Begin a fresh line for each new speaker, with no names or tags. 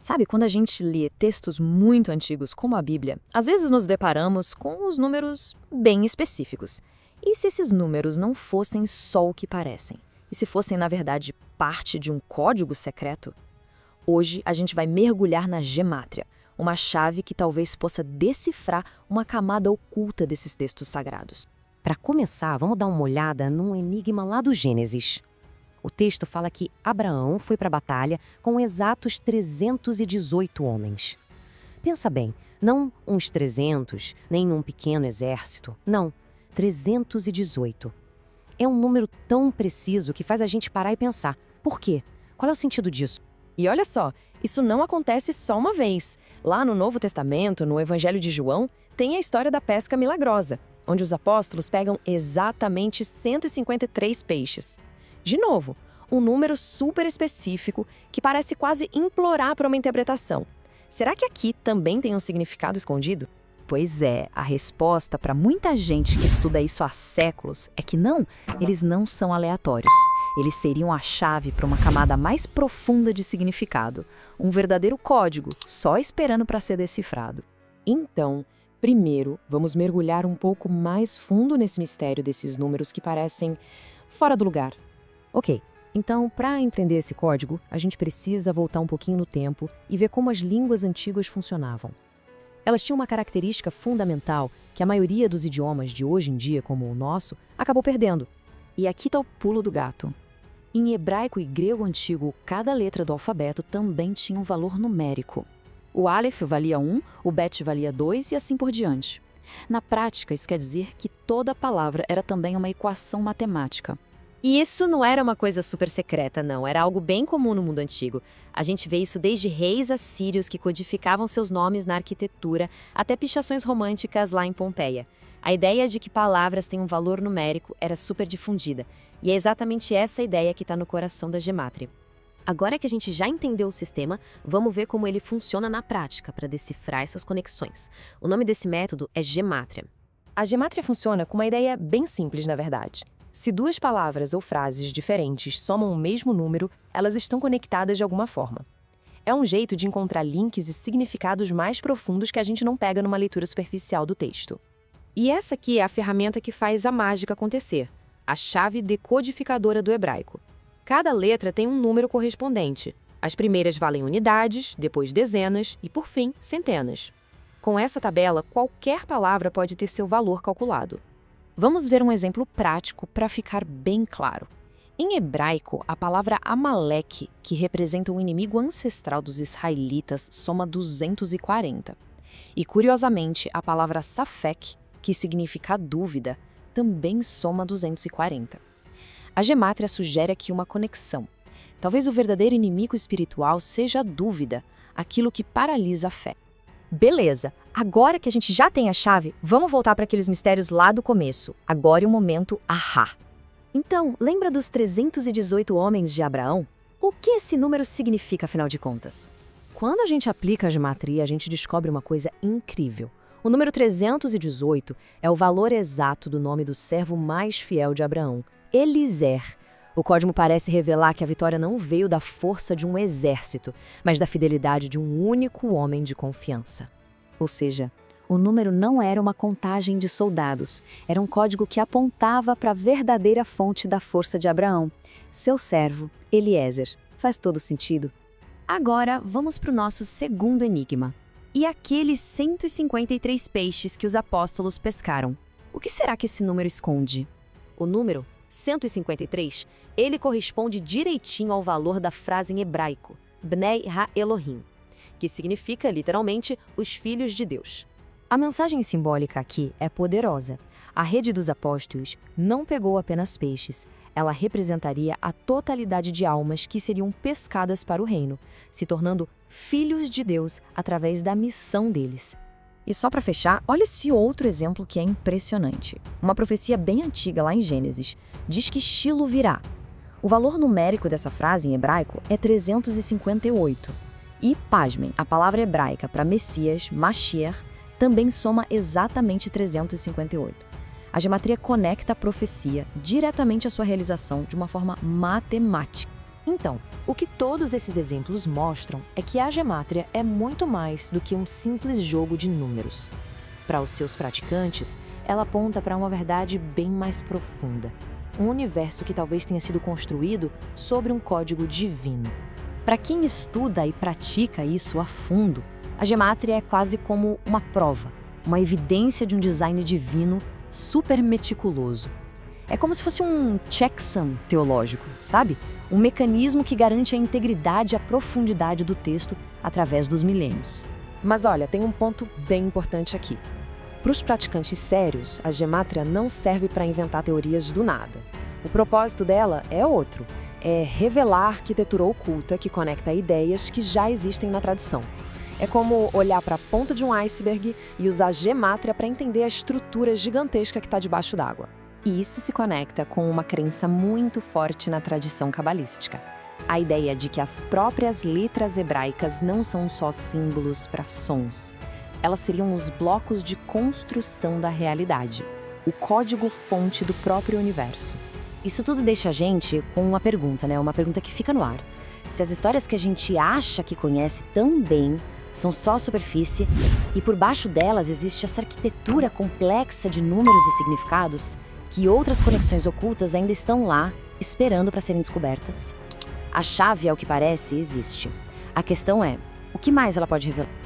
Sabe, quando a gente lê textos muito antigos como a Bíblia, às vezes nos deparamos com os números bem específicos. E se esses números não fossem só o que parecem? E se fossem, na verdade, parte de um código secreto? Hoje a gente vai mergulhar na gemátria, uma chave que talvez possa decifrar uma camada oculta desses textos sagrados.
Para começar, vamos dar uma olhada num enigma lá do Gênesis. O texto fala que Abraão foi para a batalha com exatos 318 homens. Pensa bem, não uns 300, nem um pequeno exército. Não, 318. É um número tão preciso que faz a gente parar e pensar. Por quê? Qual é o sentido disso?
E olha só, isso não acontece só uma vez. Lá no Novo Testamento, no Evangelho de João, tem a história da pesca milagrosa, onde os apóstolos pegam exatamente 153 peixes. De novo, um número super específico que parece quase implorar por uma interpretação. Será que aqui também tem um significado escondido?
Pois é, a resposta para muita gente que estuda isso há séculos é que não, eles não são aleatórios. Eles seriam a chave para uma camada mais profunda de significado, um verdadeiro código, só esperando para ser decifrado.
Então, primeiro, vamos mergulhar um pouco mais fundo nesse mistério desses números que parecem fora do lugar.
Ok, então, para entender esse código, a gente precisa voltar um pouquinho no tempo e ver como as línguas antigas funcionavam. Elas tinham uma característica fundamental que a maioria dos idiomas de hoje em dia, como o nosso, acabou perdendo.
E aqui está o pulo do gato. Em hebraico e grego antigo, cada letra do alfabeto também tinha um valor numérico. O Aleph valia 1, o Bet valia 2 e assim por diante. Na prática, isso quer dizer que toda palavra era também uma equação matemática.
E isso não era uma coisa super secreta, não. Era algo bem comum no mundo antigo. A gente vê isso desde reis assírios que codificavam seus nomes na arquitetura até pichações românticas lá em Pompeia. A ideia de que palavras têm um valor numérico era super difundida. E é exatamente essa ideia que está no coração da gemátria. Agora que a gente já entendeu o sistema, vamos ver como ele funciona na prática para decifrar essas conexões. O nome desse método é gemátria.
A gemátria funciona com uma ideia bem simples, na verdade. Se duas palavras ou frases diferentes somam o mesmo número, elas estão conectadas de alguma forma. É um jeito de encontrar links e significados mais profundos que a gente não pega numa leitura superficial do texto.
E essa aqui é a ferramenta que faz a mágica acontecer, a chave decodificadora do hebraico. Cada letra tem um número correspondente. As primeiras valem unidades, depois dezenas e, por fim, centenas. Com essa tabela, qualquer palavra pode ter seu valor calculado.
Vamos ver um exemplo prático para ficar bem claro. Em hebraico, a palavra Amaleque, que representa um inimigo ancestral dos israelitas, soma 240. E, curiosamente, a palavra Safek, que significa dúvida, também soma 240. A gemátria sugere aqui uma conexão. Talvez o verdadeiro inimigo espiritual seja a dúvida, aquilo que paralisa a fé.
Beleza, agora que a gente já tem a chave, vamos voltar para aqueles mistérios lá do começo. Agora é o momento ahá. Então, lembra dos 318 homens de Abraão? O que esse número significa, afinal de contas?
Quando a gente aplica a gematria, a gente descobre uma coisa incrível. O número 318 é o valor exato do nome do servo mais fiel de Abraão, Eliezer. O código parece revelar que a vitória não veio da força de um exército, mas da fidelidade de um único homem de confiança.
Ou seja, o número não era uma contagem de soldados, era um código que apontava para a verdadeira fonte da força de Abraão, seu servo, Eliezer. Faz todo sentido.
Agora, vamos para o nosso segundo enigma. E aqueles 153 peixes que os apóstolos pescaram? O que será que esse número esconde?
O número 153, ele corresponde direitinho ao valor da frase em hebraico, Bnei Ha-Elohim, que significa, literalmente, os filhos de Deus. A mensagem simbólica aqui é poderosa. A rede dos apóstolos não pegou apenas peixes, ela representaria a totalidade de almas que seriam pescadas para o reino, se tornando filhos de Deus através da missão deles.
E só para fechar, olha esse outro exemplo que é impressionante. Uma profecia bem antiga lá em Gênesis diz que Shilo virá. O valor numérico dessa frase em hebraico é 358. E, pasmem, a palavra hebraica para Messias, Mashiach, também soma exatamente 358. A gematria conecta a profecia diretamente à sua realização de uma forma matemática.
Então, o que todos esses exemplos mostram é que a gemátria é muito mais do que um simples jogo de números. Para os seus praticantes, ela aponta para uma verdade bem mais profunda, um universo que talvez tenha sido construído sobre um código divino.
Para quem estuda e pratica isso a fundo, a gemátria é quase como uma prova, uma evidência de um design divino super meticuloso. É como se fosse um checksum teológico, sabe? Um mecanismo que garante a integridade e a profundidade do texto através dos milênios.
Mas olha, tem um ponto bem importante aqui. Para os praticantes sérios, a gemátria não serve para inventar teorias do nada. O propósito dela é outro, é revelar a arquitetura oculta que conecta ideias que já existem na tradição. É como olhar para a ponta de um iceberg e usar gemátria para entender a estrutura gigantesca que está debaixo d'água. E isso se conecta com uma crença muito forte na tradição cabalística. A ideia de que as próprias letras hebraicas não são só símbolos para sons. Elas seriam os blocos de construção da realidade, o código-fonte do próprio universo.
Isso tudo deixa a gente com uma pergunta, né? Uma pergunta que fica no ar. Se as histórias que a gente acha que conhece tão bem são só superfície e por baixo delas existe essa arquitetura complexa de números e significados, que outras conexões ocultas ainda estão lá, esperando para serem descobertas. A chave, ao que parece, existe. A questão é, o que mais ela pode revelar?